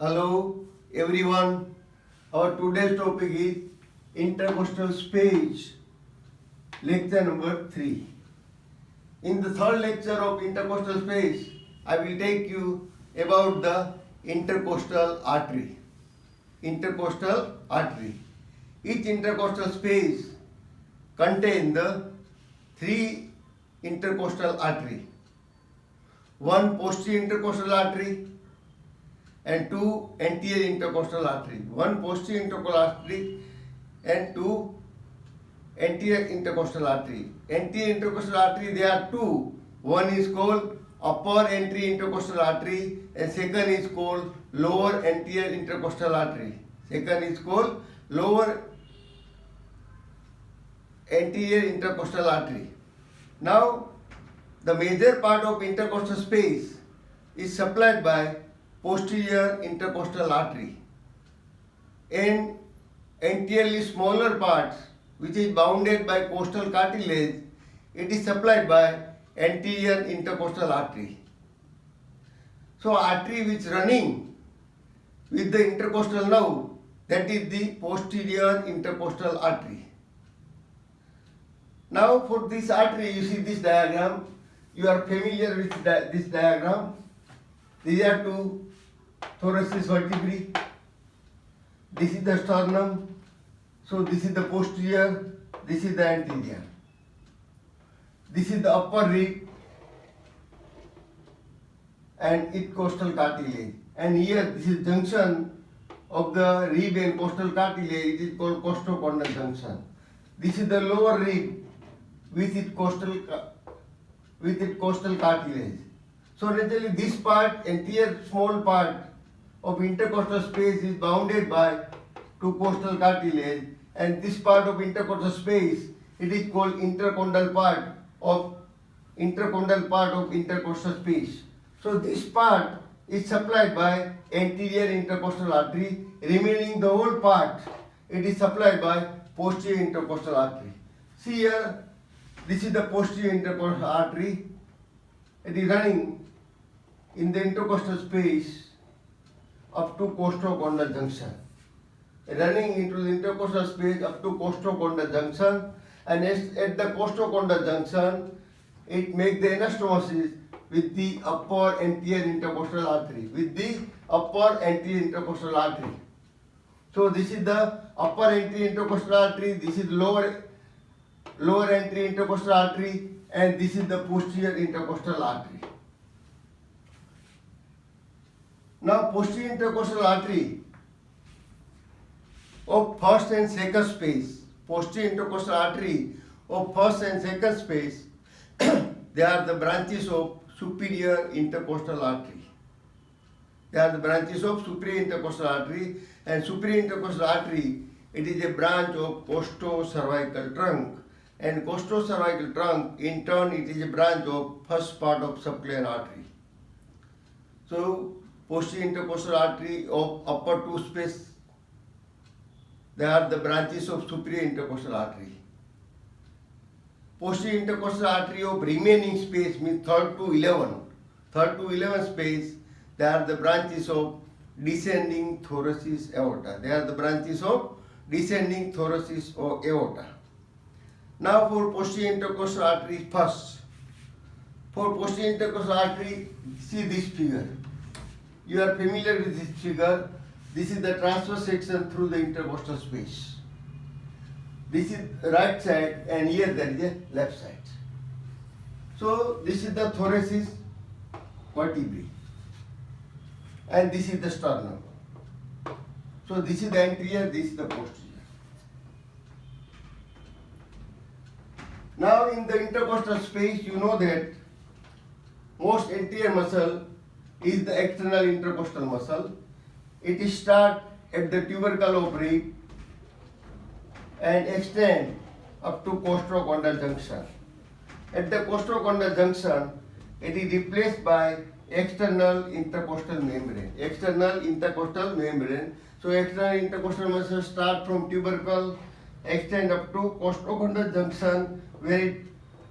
Hello everyone. Our today's topic is intercostal space, lecture number 3. In the third lecture of intercostal space, I will take you about the intercostal artery. Intercostal artery. Each intercostal space contains the 3 intercostal artery. One posterior intercostal artery and 2 anterior intercostal artery. One posterior intercostal artery and 2 anterior intercostal artery. Anterior intercostal artery, there are 2. One is called upper anterior intercostal artery and second is called lower anterior intercostal artery. Second is called lower anterior intercostal artery. Now, the major part of intercostal space is supplied by posterior intercostal artery, and anteriorly smaller parts which is bounded by costal cartilage, it is supplied by anterior intercostal artery. So artery which running with the intercostal nerve, that is the posterior intercostal artery. Now for this artery, you see this diagram, you are familiar with this diagram. These are 2 thoracic vertebrae. This is the sternum. So this is the posterior, this is the anterior. This is the upper rib and its costal cartilage. And here this is junction of the rib and costal cartilage. It is called costochondral junction. This is the lower rib with its costal cartilage. So naturally this part, anterior small part of intercostal space is bounded by 2 costal cartilage, and this part of intercostal space, it is called intercondral part of intercostal space. So this part is supplied by anterior intercostal artery, remaining the whole part, it is supplied by posterior intercostal artery. See here, this is the posterior intercostal artery. It is running in the intercostal space up to costochondral junction. Running into the intercostal space up to costochondral junction, and at the costochondral junction, it makes the anastomosis with the upper anterior intercostal artery. So this is the upper anterior intercostal artery, this is lower anterior intercostal artery, and this is the posterior intercostal artery. Now posterior intercostal artery of first and second space, posterior intercostal artery of first and second space, they are the branches of superior intercostal artery. And superior intercostal artery, it is a branch of costocervical trunk, and costocervical trunk in turn it is a branch of first part of subclavian artery. So posterior intercostal artery of upper 2 space, they are the branches of superior intercostal artery. Posterior intercostal artery of remaining space, means 3rd to 11 space, they are the branches of descending thoracic aorta. Now for posterior intercostal artery first. For posterior intercostal artery, see this figure. You are familiar with this figure. This is the transverse section through the intercostal space. This is right side, and here there is a left side. So this is the thoracic vertebrae, and this is the sternum. So this is the anterior, this is the posterior. Now in the intercostal space, you know that most anterior muscle is the external intercostal muscle. It starts at the tubercle of rib and extend up to costochondral junction. At the costochondral junction, it is replaced by external intercostal membrane. So external intercostal muscle start from tubercle, extend up to costochondral junction, where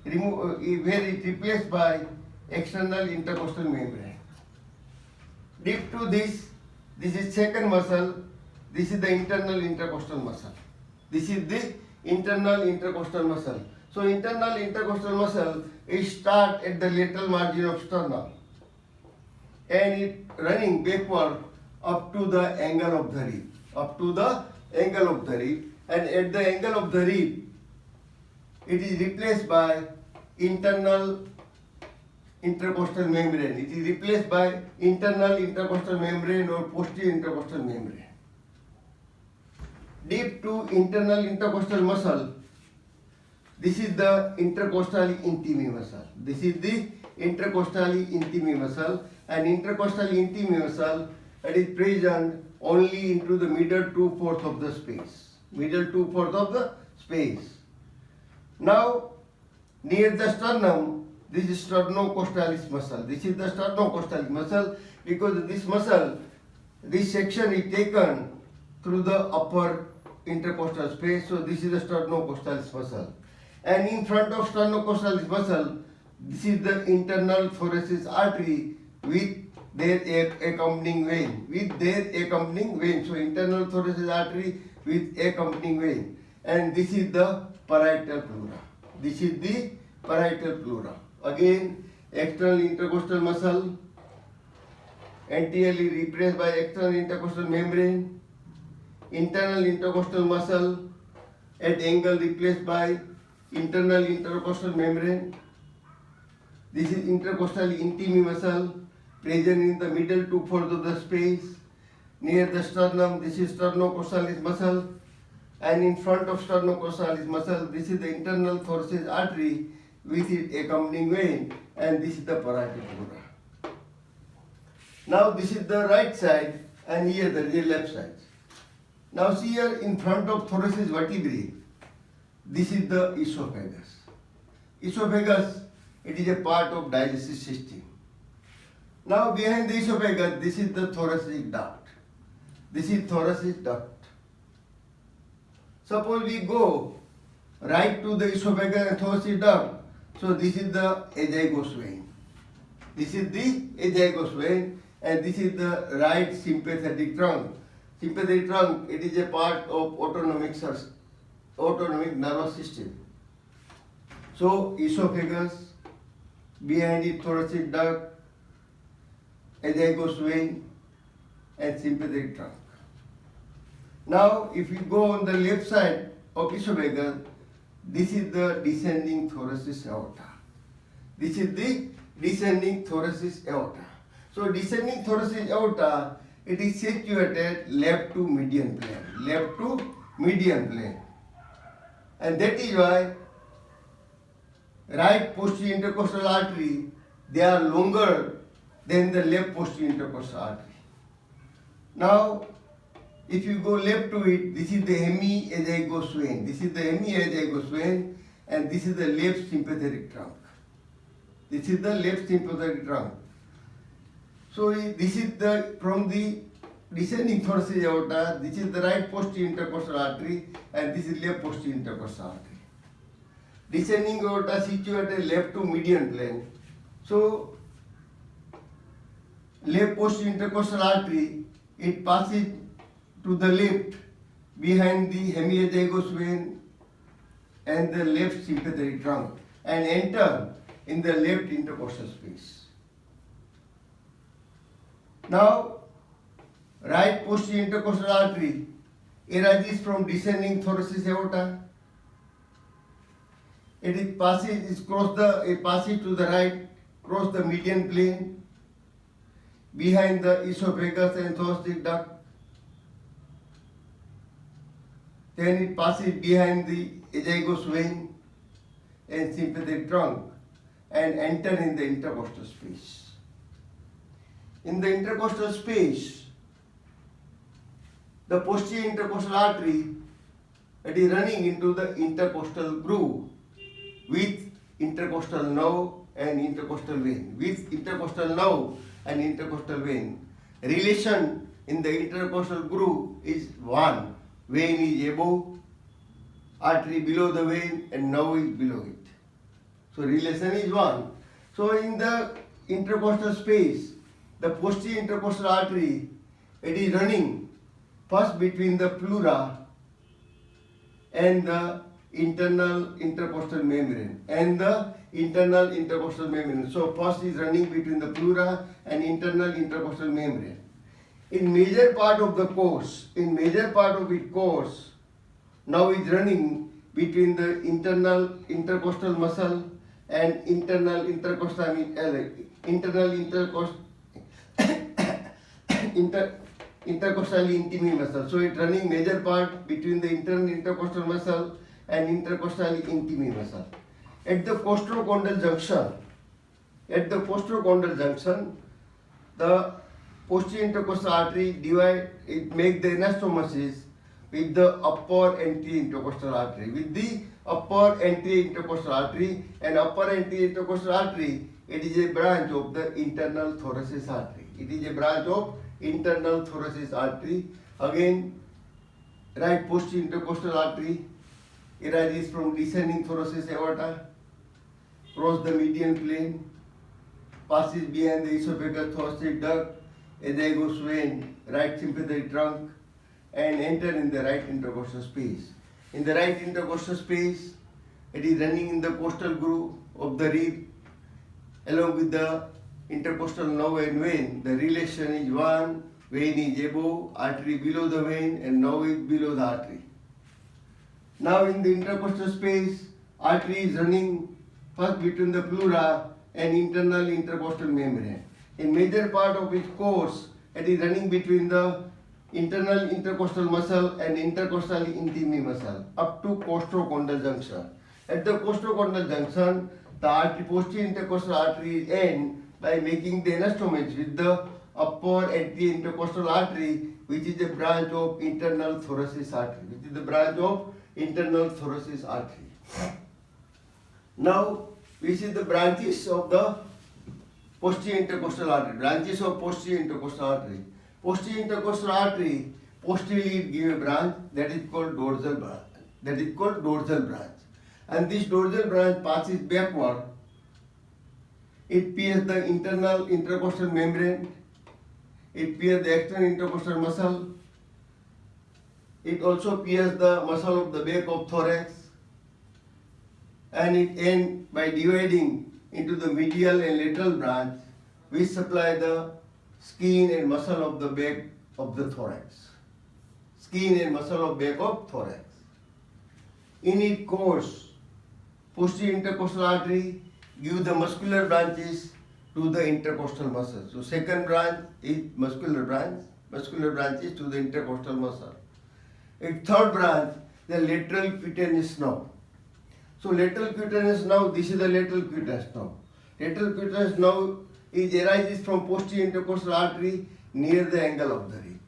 it replaced by external intercostal membrane. Deep to this, This is second muscle. This is the internal intercostal muscle. This is the internal intercostal muscle. So internal intercostal muscle is start at the lateral margin of sternum and it running backward up to the angle of the rib. Up to the angle of the rib, and at the angle of the rib it is replaced by internal intercostal membrane. It is replaced by internal intercostal membrane or posterior intercostal membrane. Deep to internal intercostal muscle. This is the intercostally intimi muscle. This is the intercostally intimi muscle, and intercostally intimi muscle that is present only into the middle 2/4 of the space. Middle 2/4 of the space. Now, near the sternum, this is sternocostalis muscle. This is the sternocostalis muscle because this muscle, this section is taken through the upper intercostal space. So this is the sternocostalis muscle. And in front of sternocostalis muscle, this is the internal thoracic artery with their accompanying vein. With their accompanying vein. So internal thoracic artery with accompanying vein. And this is the parietal pleura. This is the parietal pleura. Again, external intercostal muscle, anteriorly repressed by external intercostal membrane, internal intercostal muscle at angle replaced by internal intercostal membrane. This is intercostally intimi muscle present in the middle 2/4 of the space. Near the sternum, this is sternocostalis muscle, and in front of sternocostalis muscle, this is the internal thoracic artery with its accompanying vein, and this is the parietal pleura. Now this is the right side, and here the left side. Now see here in front of thoracic vertebrae, this is the esophagus. Esophagus, it is a part of digestive system. Now behind the esophagus, this is the thoracic duct. This is thoracic duct. Suppose we go right to the esophagus and thoracic duct. So this is the azygos vein. This is the azygos vein, and this is the right sympathetic trunk. Sympathetic trunk, it is a part of autonomic nervous system. So esophagus, behind it thoracic duct, azygos vein, and sympathetic trunk. Now if you go on the left side of esophagus, this is the descending thoracic aorta. This is the descending thoracic aorta. So descending thoracic aorta, it is situated left to median plane. Left to median plane. And that is why right posterior intercostal artery, they are longer than the left posterior intercostal artery. Now, if you go left to it, this is the hemiazygos vein. This is the hemiazygos vein, and this is the left sympathetic trunk. This is the left sympathetic trunk. So this is the from the descending thoracic aorta. This is the right posterior intercostal artery, and this is left posterior intercostal artery. Descending aorta situated left to median plane. So left posterior intercostal artery, it passes to the left behind the hemiazygos vein and the left sympathetic trunk and enter in the left intercostal space. Now, right posterior intercostal artery arises from descending thoracic aorta. It passes to the right, cross the median plane behind the esophagus and thoracic duct. Then it passes behind the azygos vein and sympathetic trunk and enter in the intercostal space. In the intercostal space, the posterior intercostal artery, it is running into the intercostal groove with intercostal nerve and intercostal vein. With intercostal nerve and intercostal vein, relation in the intercostal groove is 1. Vein is above, artery below the vein, and nerve is below it. So relation is 1. So in the intercostal space, the posterior intercostal artery It is running first between the pleura and the internal intercostal membrane So first is running between the pleura and internal intercostal membrane. In major part of its course, now is running between the internal intercostal muscle and internal intercostal intercostally intimus muscle. So it running major part between the internal intercostal muscle and intercostally intimus muscle. At the costochondral junction, the posterior intercostal artery divide. It make the anastomosis with the upper anterior intercostal artery. And upper anterior intercostal artery, it is a branch of the internal thoracic artery. Again, right posterior intercostal artery arises from descending thoracic aorta, cross the median plane, passes behind the esophageal thoracic duct, azygos vein, right sympathetic trunk, and enter in the right intercostal space. In the right intercostal space, it is running in the costal groove of the rib along with the intercostal nerve and vein. The relation is one, vein is above, artery below the vein, and nerve is below the artery. Now in the intercostal space, artery is running first between the pleura and internal intercostal membrane. In major part of its course, it is running between the internal intercostal muscle and intercostally intimus muscle up to costochondral junction. At the costochondral junction, the posterior intercostal artery ends by making the anastomosis with the upper anterior intercostal artery, which is a branch of internal thoracic artery. Now we see the branches of the posterior intercostal artery. Posterior intercostal artery posteriorly give a branch that is called dorsal branch. And this dorsal branch passes backward. It pierces the internal intercostal membrane. It pierces the external intercostal muscle. It also pierces the muscle of the back of thorax. And it ends by dividing into the medial and lateral branch, which supply the skin and muscle of the back of the thorax. In its course, posterior intercostal artery give the muscular branches to the intercostal muscle. So second branch is muscular branches to the intercostal muscle. In third branch, the lateral cutaneous nerve. So lateral cutaneous nerve, this is the lateral cutaneous nerve. Lateral cutaneous nerve arises from posterior intercostal artery near the angle of the rib.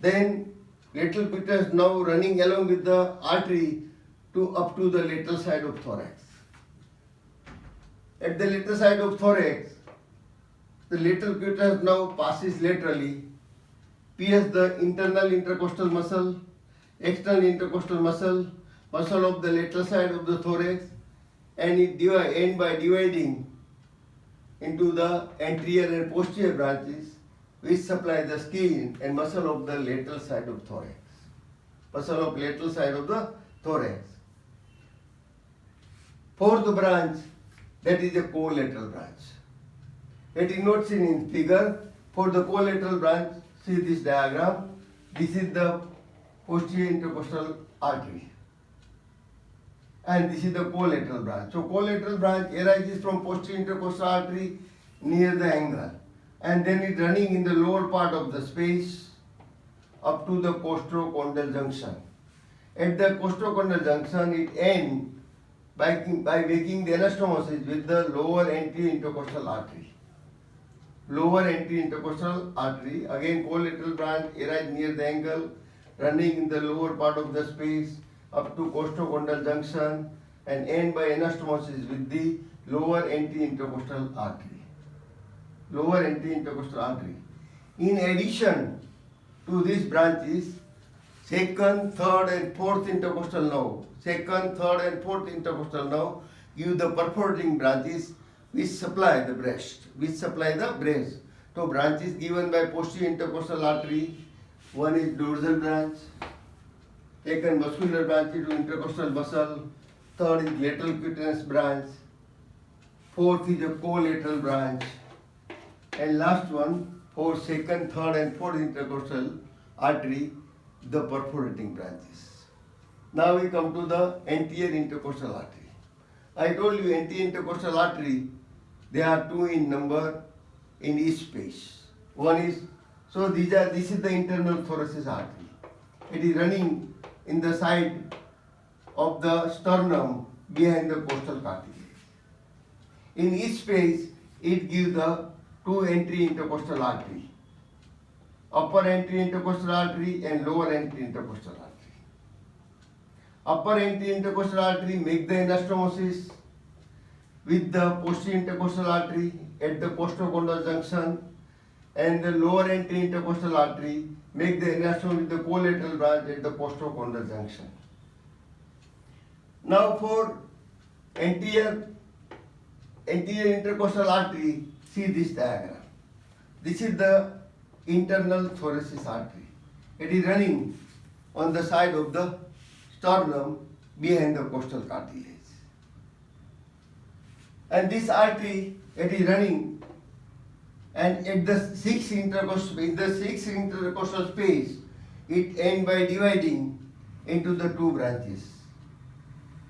Then lateral cutaneous nerve running along with the artery up to the lateral side of thorax. At the lateral side of thorax, the lateral cutaneous nerve passes laterally, pierces the internal intercostal muscle, external intercostal muscle of the lateral side of the thorax, and it ends by dividing into the anterior and posterior branches, which supply the skin and muscle of the lateral side of thorax. Fourth branch, that is the collateral branch. It is not seen in figure. For the collateral branch, see this diagram. This is the posterior intercostal artery. And this is the collateral branch. So collateral branch arises from posterior intercostal artery near the angle, and then it running in the lower part of the space up to the costochondral junction. At the costochondral junction, it ends by making the anastomosis with the lower anterior intercostal artery. Again collateral branch arises near the angle, running in the lower part of the space up to costochondral junction, and end by anastomosis with the lower anterior intercostal artery. In addition to these branches, second, third, and fourth intercostal nerve give the perforating branches which supply the breast So branches given by posterior intercostal artery. One is dorsal branch. Second, muscular branch to intercostal muscle. Third is lateral cutaneous branch. Fourth is a collateral branch. And last one, for second, third and fourth intercostal artery, the perforating branches. Now we come to the anterior intercostal artery. I told you anterior intercostal artery, there are two in number in each space. One is, so this is the internal thoracic artery. It is running in the side of the sternum behind the costal cartilage. In each space, it gives the two anterior intercostal artery. Upper anterior intercostal artery and lower anterior intercostal artery. Upper anterior intercostal artery make the anastomosis with the posterior intercostal artery at the costochondral junction, and the lower anterior intercostal artery make the anastomosis with the collateral branch at the costochondral junction. Now for anterior intercostal artery, see this diagram. This is the internal thoracic artery. It is running on the side of the sternum behind the costal cartilage. And this artery, it is running, and at the sixth intercostal space, it ends by dividing into the two branches.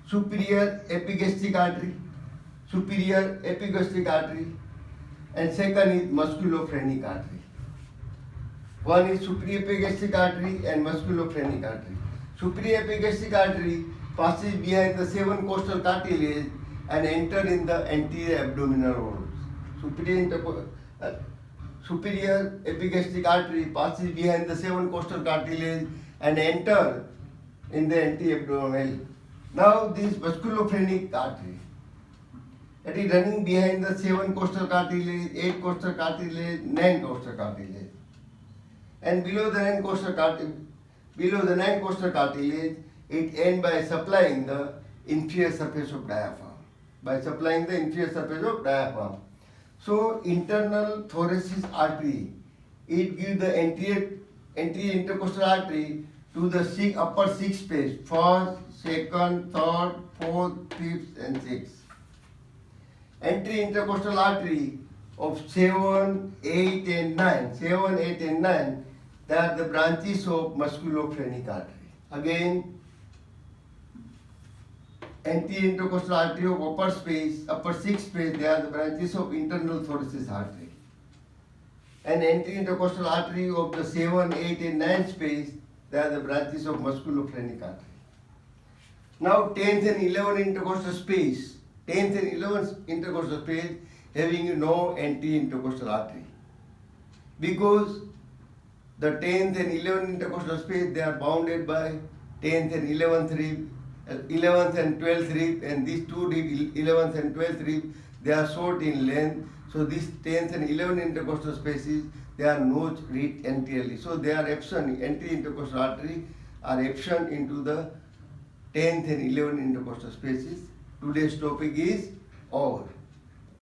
Superior epigastric artery, and second is musculophrenic artery. One is superior epigastric artery and musculophrenic artery. Superior epigastric artery passes behind the 7 costal cartilage and enter in the anterior abdominal walls. Superior epigastric artery passes behind the 7 costal cartilage and enter in the anterior abdominal. Now this musculophrenic artery, it is running behind the 7 costal cartilage, 8 costal cartilage, 9 costal cartilage. And below the 9 costal cartilage, it ends by supplying the inferior surface of diaphragm. So internal thoracic artery, it gives the anterior intercostal artery to the upper 6 space, first, second, third, fourth, fifth and sixth. Anterior intercostal artery of 7, 8 and 9, they are the branches of musculophrenic artery. Again, anterior intercostal artery of upper 6 space, they are the branches of internal thoracic artery. And anterior intercostal artery of the 7, 8 and 9 space, they are the branches of musculophrenic artery. Now 10th and 11th intercostal space, having no anterior intercostal artery. Because the 10th and 11th intercostal space, they are bounded by 10th and 11th rib, 11th and 12th rib, and these two rib, 11th and 12th rib, they are short in length. So these 10th and 11th intercostal spaces, they are not reached anteriorly. So they are absent, anterior intercostal artery are absent into the 10th and 11th intercostal spaces. Today's topic is over.